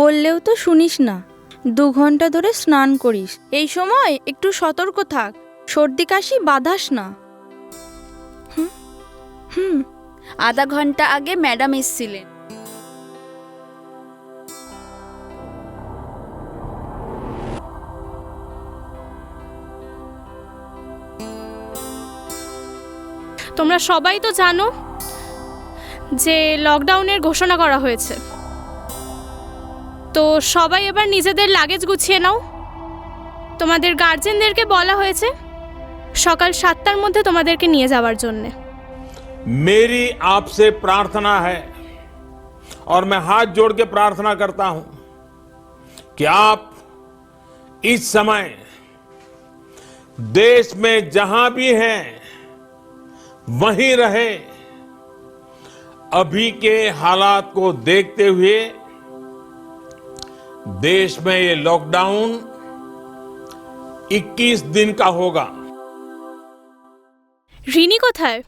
বললেও তো শুনিস না। 2 ঘন্টা ধরে স্নান করিস, এই সময় একটু সতর্ক থাক, সর্দি কাশি বাঁধাস না। আধা ঘন্টা আগে ম্যাডাম এসেছিলেন। তোমরা সবাই তো জানো যে লকডাউনের ঘোষণা করা হয়েছে, তো সবাই এবার নিজেদের লাগেজ গুছিয়ে নাও। তোমাদের গার্জেনদেরকে বলা হয়েছে সকাল 7টার মধ্যে তোমাদেরকে নিয়ে যাওয়ার জন্য। मेरी आपसे प्रार्थना है और मैं हाथ जोड़ के प्रार्थना करता हूं कि आप इस समय देश में जहां भी हैं वहीं रहे। अभी के हालात को देखते हुए देश में ये लॉकडाउन 21 दिन का होगा। রিনি কোথায়?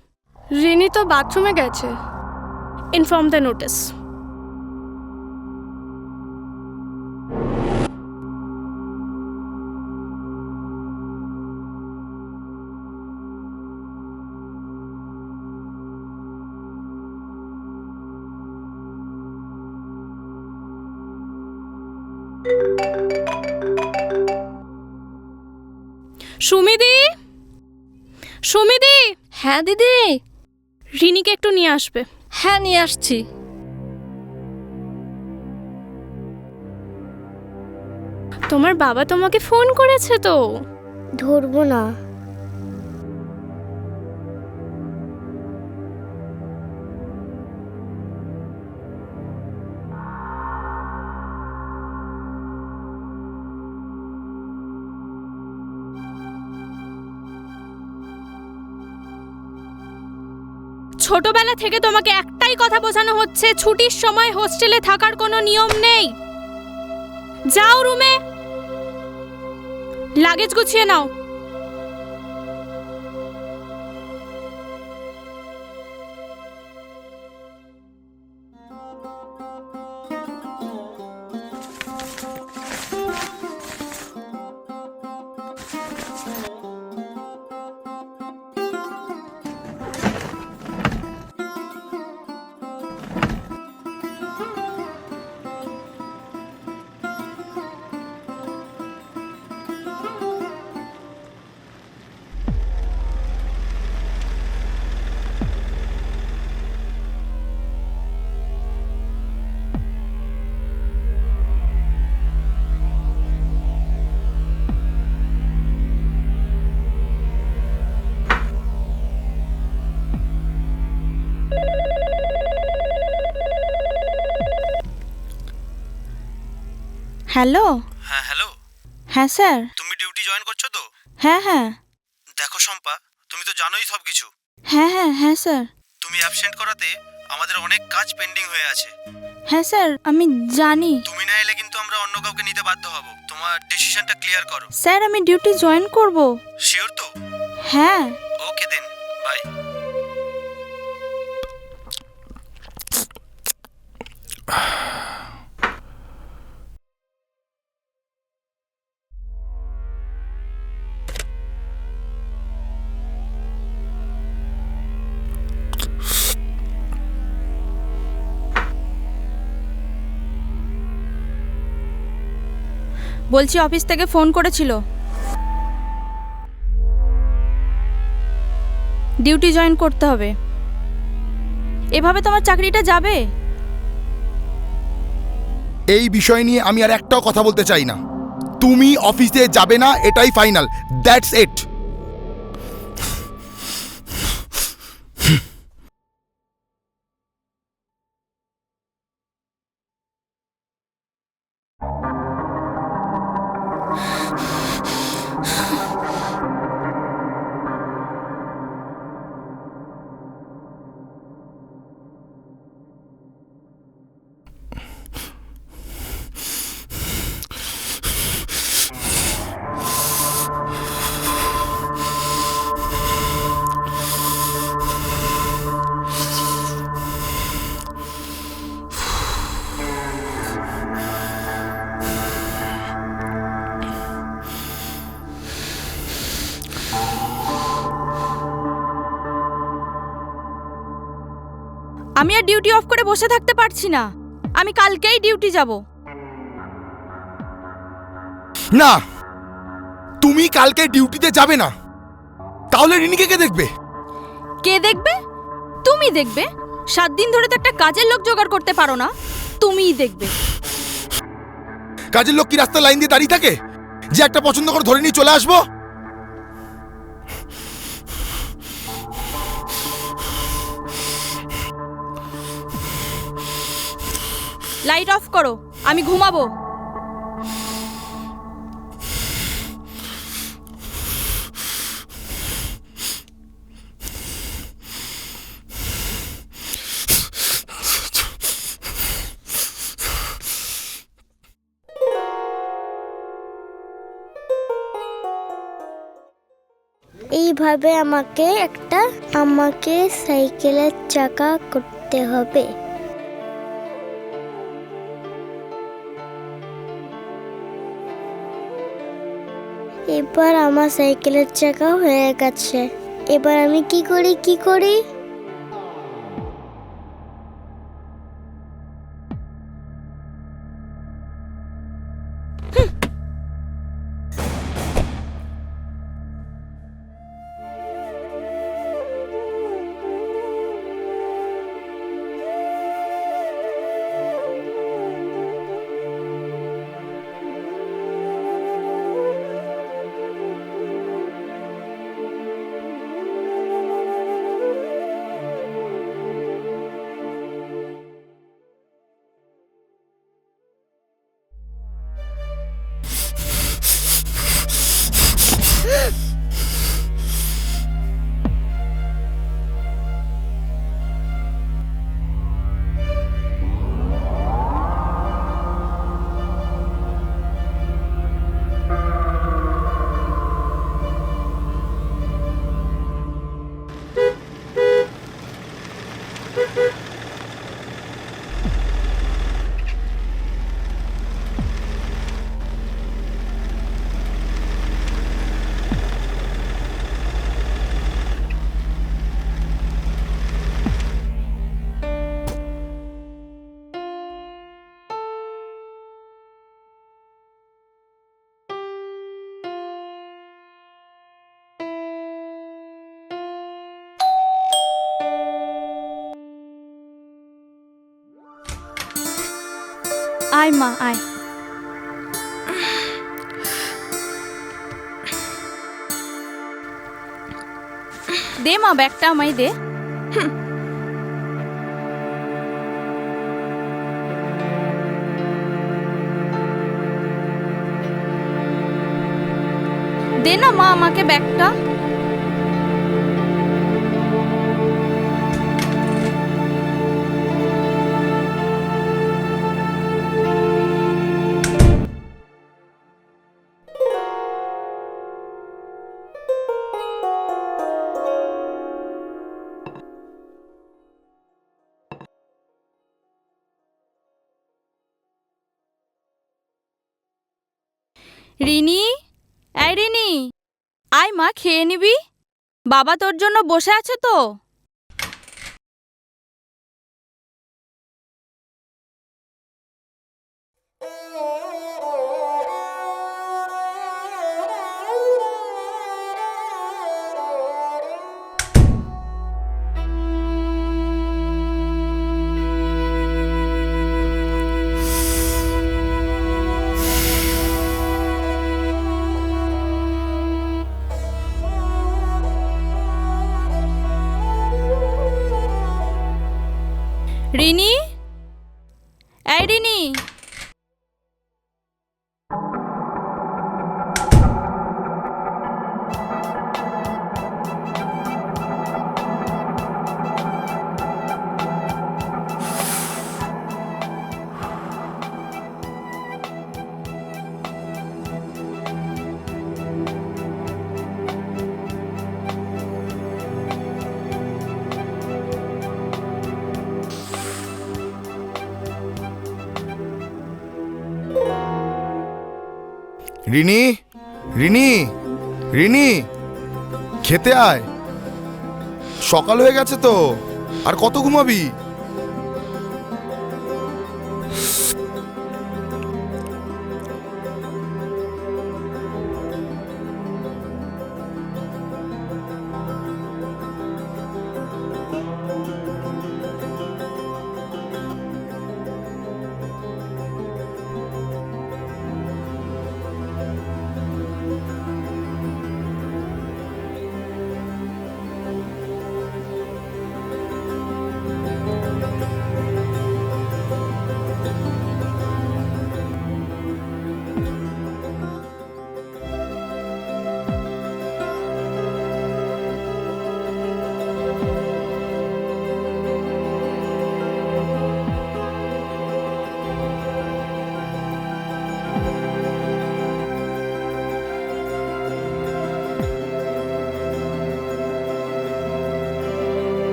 রিনি তো বাথরুমে গেছে। Inform the notice. সুমিদি, সুমিদি। হ্যাঁ দিদি। রিনিকে একটু নিয়ে আসবে। হ্যাঁ নিয়ে আসছি। তোমার বাবা তোমাকে ফোন করেছে তো। ধরবো না। ছোটবেলা থেকে তোমাকে একটাই কথা বোঝানো হচ্ছে, ছুটির সময় হোস্টেলে থাকার কোনো নিয়ম নেই। যাও রুমে, লাগেজ গুছিয়ে নাও। হ্যালো। হ্যাঁ হ্যালো। হ্যাঁ স্যার। তুমি ডিউটি জয়েন করছো তো? হ্যাঁ হ্যাঁ। দেখো শম্পা, তুমি তো জানোই সব কিছু। হ্যাঁ হ্যাঁ হ্যাঁ স্যার। তুমি অ্যাবসেন্ট করাতে আমাদের অনেক কাজ পেন্ডিং হয়ে আছে। হ্যাঁ স্যার আমি জানি। তুমি না এলে কিন্তু আমরা অন্য কাউকে নিতে বাধ্য হব। তোমার ডিসিশনটা ক্লিয়ার করো। স্যার আমি ডিউটি জয়েন করব। শিওর তো? হ্যাঁ। ওকে দেন, বাই। বলছি অফিস থেকে ফোন করেছিল। ডিউটি জয়েন করতে হবে। এভাবে তোমার চাকরিটা যাবে? এই বিষয় নিয়ে আমি আর একটাও কথা বলতে চাই না। তুমি অফিসে যাবে না, এটাই ফাইনাল। That's it. আমি আর ডিউটি অফ করে বসে থাকতে পারছি না। আমি কালকেই ডিউটি যাব। না, তুমি কালকে ডিউটিতে যাবে না। তাহলে রিনিকে কে দেখবে? কে দেখবে? তুমি দেখবে। 7 দিন ধরে তো একটা কাজের লোক জোগাড় করতে পারো না, তুমিই দেখবে। কাজের লোক কি রাস্তায় লাইন দিয়ে দাঁড়িয়ে থাকে যে একটা পছন্দ করে ধরে নিয়ে চলে আসবো? লাইট অফ করো, আমি ঘুমাবো। এইভাবে আমাকে সাইকেলের চাকা করতে হবে। এবার আমার সাইকেলের চাকা হয়ে গেছে। এবার আমি কি করি? আয় মা, আয়। দে মা, ব্যাগটা আমায় দে। দে না মা আমাকে ব্যাগটা। রিনি, এই রিনি, আয় মা, খেয়ে নিবি। বাবা তোর জন্য বসে আছে তো। রিনি, এই রিনি। রিনি, রিনি, রিনি, খেতে আয়। সকাল হয়ে গেছে তো, আর কত ঘুমাবি?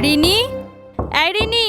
রিনি, এই রিনি।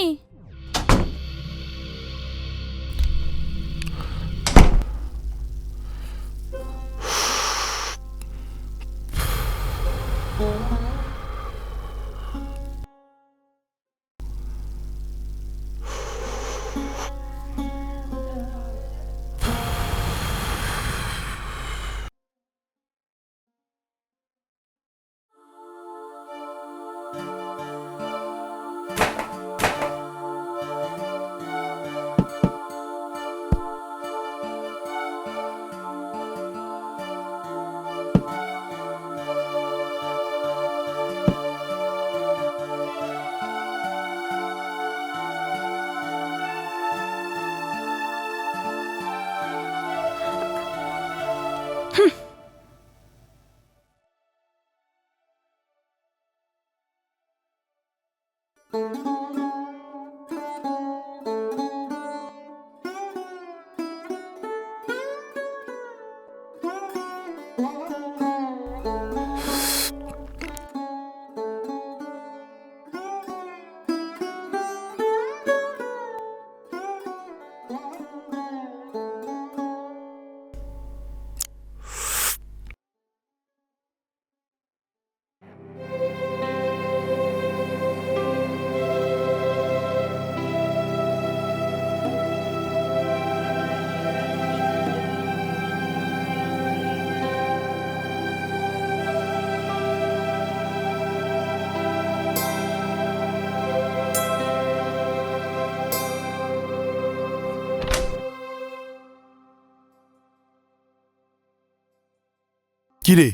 কিরে,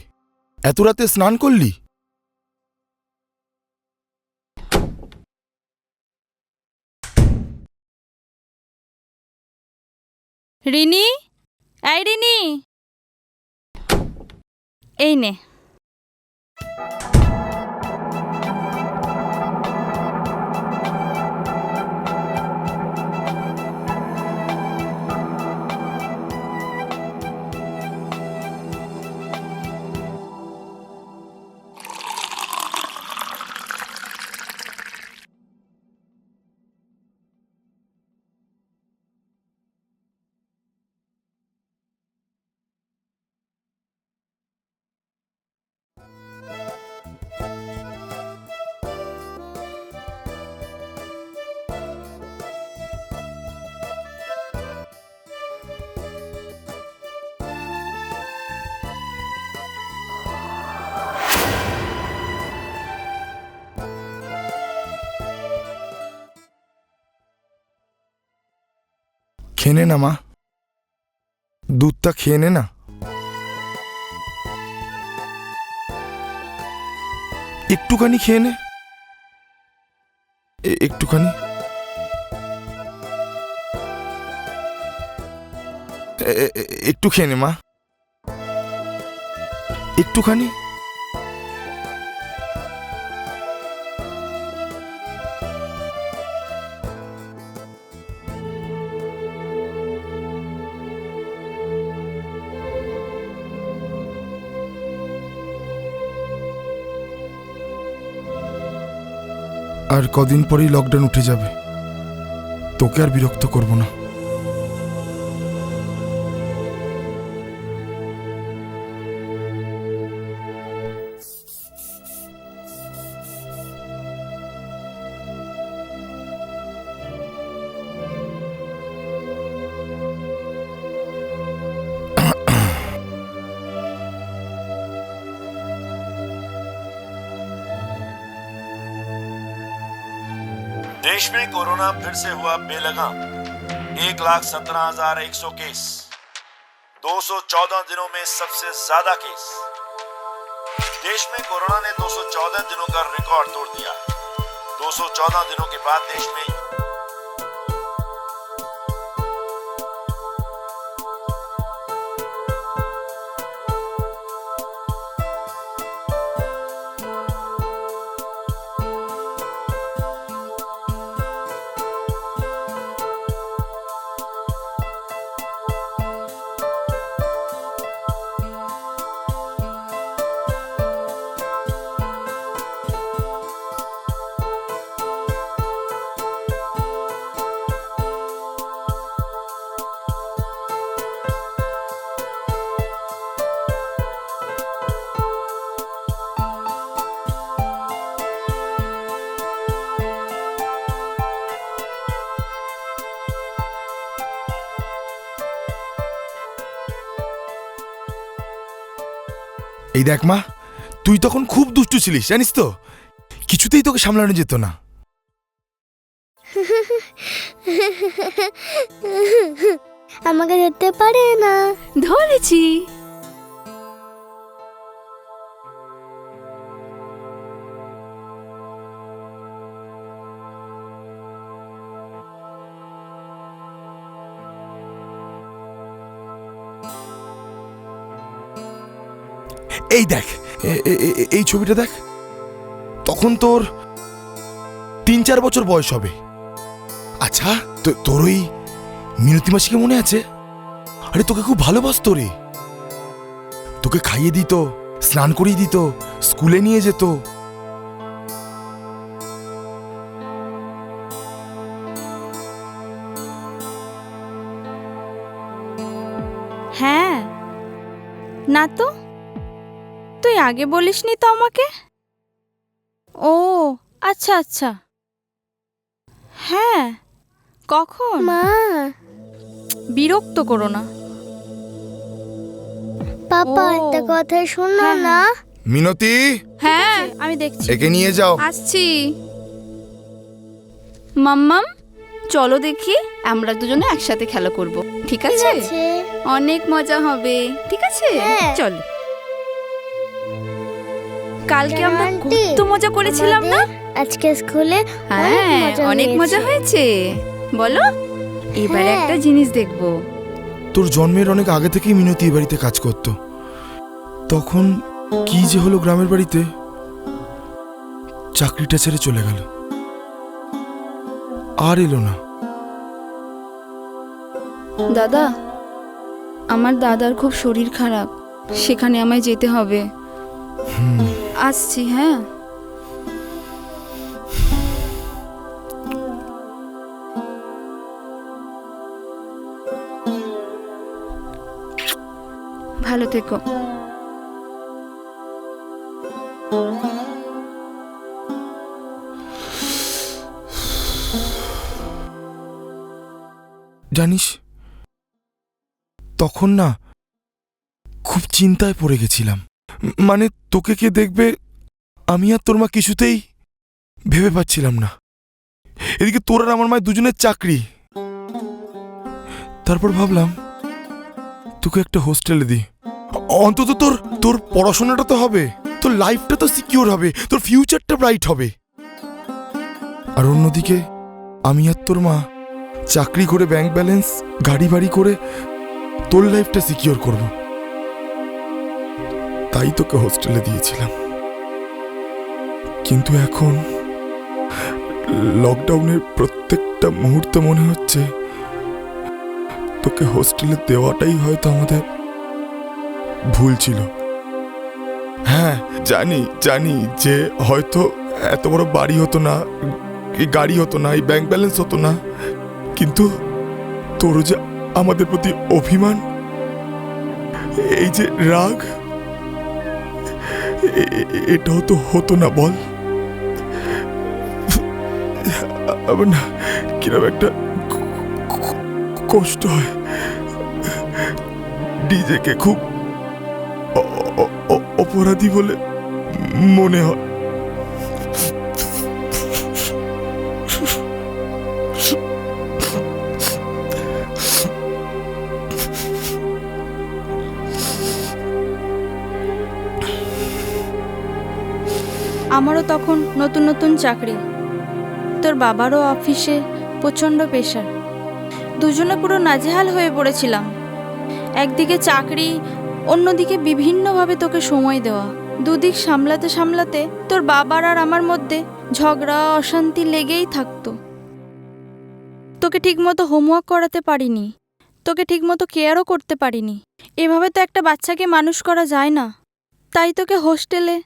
এত রাতে স্নান করলি? রিনি, এই রিনি, এই নে। খেয়ে নে না মা, দুধটা খেয়ে নে না। একটুখানি খেয়ে নে, একটুখানি। একটু খেয়ে নে মা, একটুখানি। আর কদিন পরেই লকডাউন উঠে যাবে, তোকে আর বিরক্ত করব না। देश में कोरोना फिर से हुआ बेलगाम। 1,17,100 केस, 214 दिनों में सबसे ज्यादा केस। देश में कोरोना ने 214 दिनों का रिकॉर्ड तोड़ दिया। 214 दिनों के बाद देश में এই দেখ মা, তুই তখন খুব দুষ্টু ছিলিস জানিস তো, কিছুতেই তোকে সামলানো যেত না। আমাকে যেতে পারে না। ধরেছি। এই দেখ, এই ছবিটা দেখ, তখন তোর 3-4 বছর বয়স হবে। আচ্ছা, তোর ওই মিনতি মাসিকে মনে আছে? আরে তোকে খুব ভালোবাসতো রে, তোকে খাইয়ে দিত, স্নান করিয়ে দিত, স্কুলে নিয়ে যেত। হ্যাঁ, না তো, তুই আগে বলিসনি তো আমাকে। ও আচ্ছা আচ্ছা, হ্যাঁ কখন? মা, বিরক্ত করো না। পাপা ও, একটা কথা শোনো হ্যাঁ, না। মিনতি, হ্যাঁ, আমি দেখছি। একে নিয়ে যাও। আসছি। মাম্মাম, চলো দেখি, আমরা দুজনে একসাথে খেলা করব, ঠিক আছে? আছে। অনেক মজা হবে, ঠিক আছে? হ্যাঁ। চলো। কালকে আমরা আন্টি, কত মজা করেছিলাম না? আমাদের আজকে স্কুলে হ্যাঁ, অনেক মজা হয়েছে। বলো, এবারে হ্যাঁ। একটা জিনিস দেখবো। তোর জন্মের অনেক আগে থেকেই মিনতি এই বাড়িতে কাজ করত। তখন কি যে হলো গ্রামের বাড়িতে, চাকরিটা ছেড়ে চলে গেল, আর এলো না। দাদা, আমার দাদার খুব শরীর খারাপ, সেখানে আমায় যেতে হবে। আসছি, হ্যাঁ। ভালো থেকো। জানিস, তখন না খুব চিন্তায় পড়ে গেছিলাম। মানে তোকে কে দেখবে, আমি আর তোর মা কিছুতেই ভেবে পাচ্ছিলাম না। এদিকে তোর আর আমার মায়ের দুজনের চাকরি, তারপর ভাবলাম তোকে একটা হোস্টেলে দিই, অন্তত তোর তোর পড়াশোনাটা তো হবে, তোর লাইফটা তো সিকিউর হবে, তোর ফিউচারটা ব্রাইট হবে। আর অন্যদিকে আমি আর তোর মা চাকরি করে ব্যাংক ব্যালেন্স গাড়ি বাড়ি করে তোর লাইফটা সিকিউর করব। তাই তোকে হোস্টেলে দিয়েছিলাম। কিন্তু এখন লকডাউনের প্রত্যেকটা মুহূর্তে মনে হচ্ছে তোকে হোস্টেলে দেওয়াটাই হয়তো আমাদের ভুল ছিল। হ্যাঁ জানি জানি যে হয়তো এত বড় বাড়ি হতো না, এই গাড়ি হতো না, এই ব্যাংক ব্যালেন্স হতো না, কিন্তু তোর যে আমাদের প্রতি অভিমান, এই যে রাগ, এটাও তো হতো না বল। আমার না কিরকম একটা কষ্ট হয়, নিজেকে খুব অপরাধী বলে মনে হয়। আমারও তখন নতুন নতুন চাকরি, তোর বাবারও অফিসে প্রচণ্ড প্রেশার, দুজনে পুরো নাজেহাল হয়ে পড়েছিলাম। একদিকে চাকরি, অন্যদিকে বিভিন্নভাবে তোকে সময় দেওয়া, দুদিক সামলাতে সামলাতে তোর বাবার আর আমার মধ্যে ঝগড়া অশান্তি লেগেই থাকতো। তোকে ঠিকমতো হোমওয়ার্ক করাতে পারিনি, তোকে ঠিকমতো কেয়ারও করতে পারিনি। এভাবে তো একটা বাচ্চাকে মানুষ করা যায় না। তাই তোকে হোস্টেলে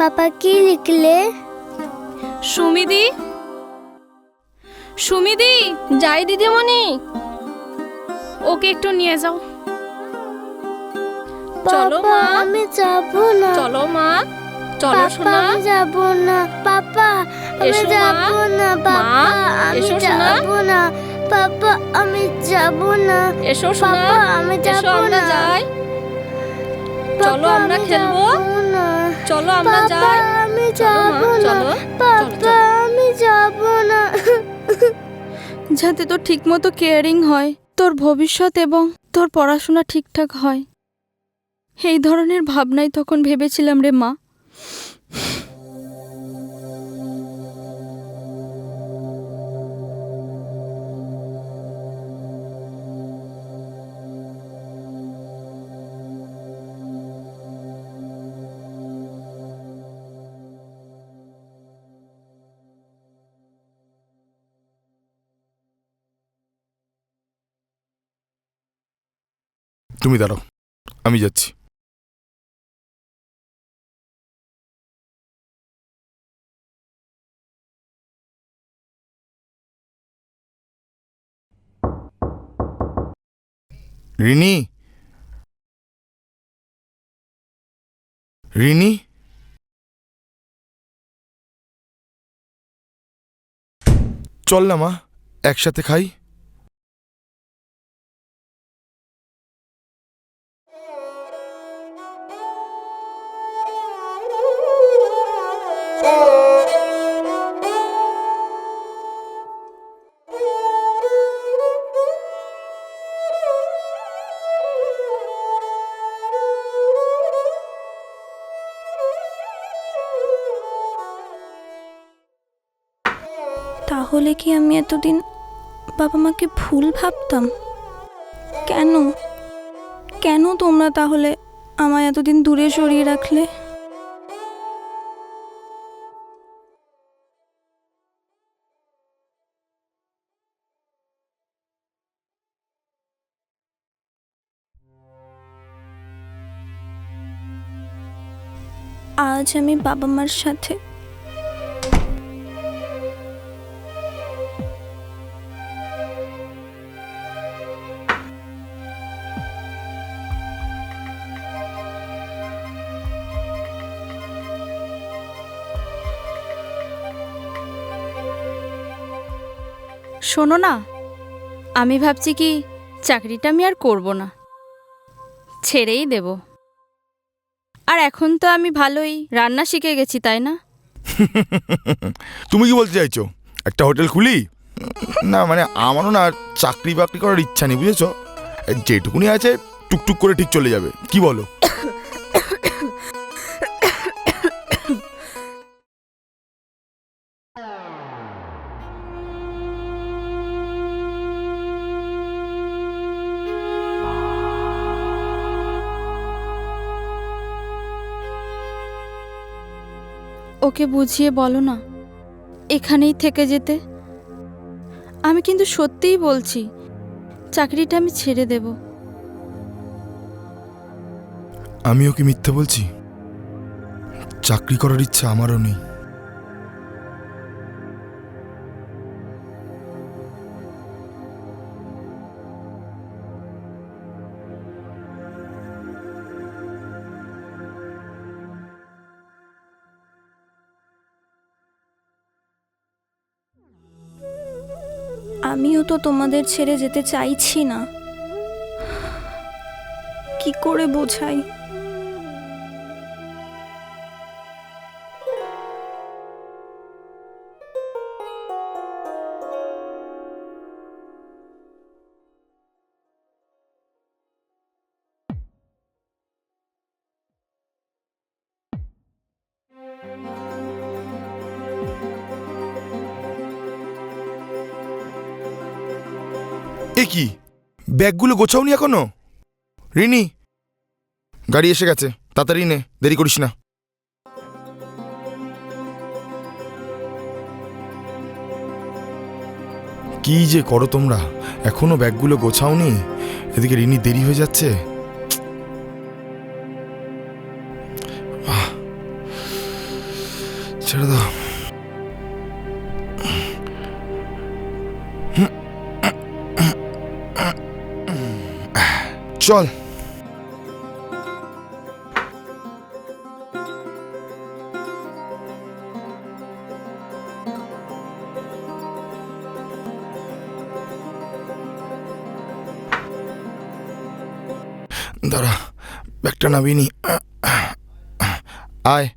पापा की लिखले? সুমিদি, সুমিদি, যাই দিদিমণি। ওকে একটু নিয়ে যাও। চলো पापा মা। আমি যাবো না। চলো মা, চলো পাপা শোনা। আমি যাবো না। পাপা আমি এসো মা। যাবো না। মা, পাপা আমি এসো শোনা। যাবো না। পাপা আমি যাবো না। এসো শোনা, পাপা আমি এসো যাবো আমরা না। যাই। পাপা, চলো আমরা আমি খেলবো। যাবো না। চলো আমরা পাপা যাই। আমি চলো মা, যাবো না। চলো। পাপা আমি যাবো না। যাতে তোর ঠিকমতো কেয়ারিং হয়, তোর ভবিষ্যৎ এবং তোর পড়াশোনা ঠিকঠাক হয়, এই ধরনের ভাবনাই তখন ভেবেছিলাম রে মা। তুমি দাঁড়াও, আমি যাচ্ছি। রিনি, রিনি, চল না মা, একসাথে খাই। তাহলে কি আমি এতদিন বাবা মাকে ভুল ভাবতাম? কেন কেন তোমরা তাহলে আমায় এতদিন দূরে সরিয়ে রাখলে? আজ আমি বাবা মার সাথে শোনো না, আমি ভাবছি কি চাকরিটা আমি আর করব না, ছেড়েই দেব। আর এখন তো আমি ভালোই রান্না শিখে গেছি, তাই না? তুমি কি বলতে চাইছো, একটা হোটেল খুলি? না মানে আমারও না চাকরি বাকরি করার ইচ্ছা নেই, বুঝেছো? যেটুকুনি আছে টুকটুক করে ঠিক চলে যাবে, কি বলো? ওকে বুঝিয়ে বলো না এখানেই থেকে যেতে। আমি কিন্তু সত্যিই বলছি, চাকরিটা আমি ছেড়ে দেব। আমিও কি মিথ্যে বলছি? চাকরি করার ইচ্ছা আমারও নেই। আমিও তো তোমাদের ছেড়ে যেতে চাইছি না, কি করে বোঝাই? এ কি, ব্যাগগুলো গোছাওনি এখনো? রিনি, গাড়ি এসে গেছে, তাড়াতাড়ি নে, দেরি করিস না। কি যে করো তোমরা, এখনো ব্যাগগুলো গোছাওনি, এদিকে রিনি দেরি হয়ে যাচ্ছে। ছেড়ে দাও। চল। দাঁড়া, ব্যাগটা নাবিনি। আয়।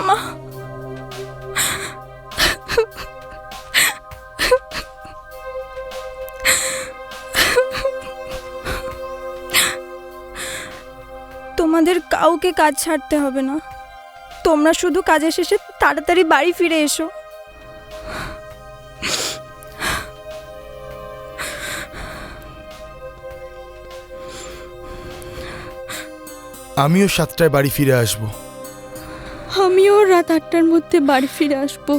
মা, তোমাদের কাউকে কাজ ছাড়তে হবে না, তোমরা শুধু কাজের শেষে তাড়াতাড়ি বাড়ি ফিরে এসো। আমিও 7টায় বাড়ি ফিরে আসবো। আমিও রাত 8টার মধ্যে বাড়ি ফিরে আসবো।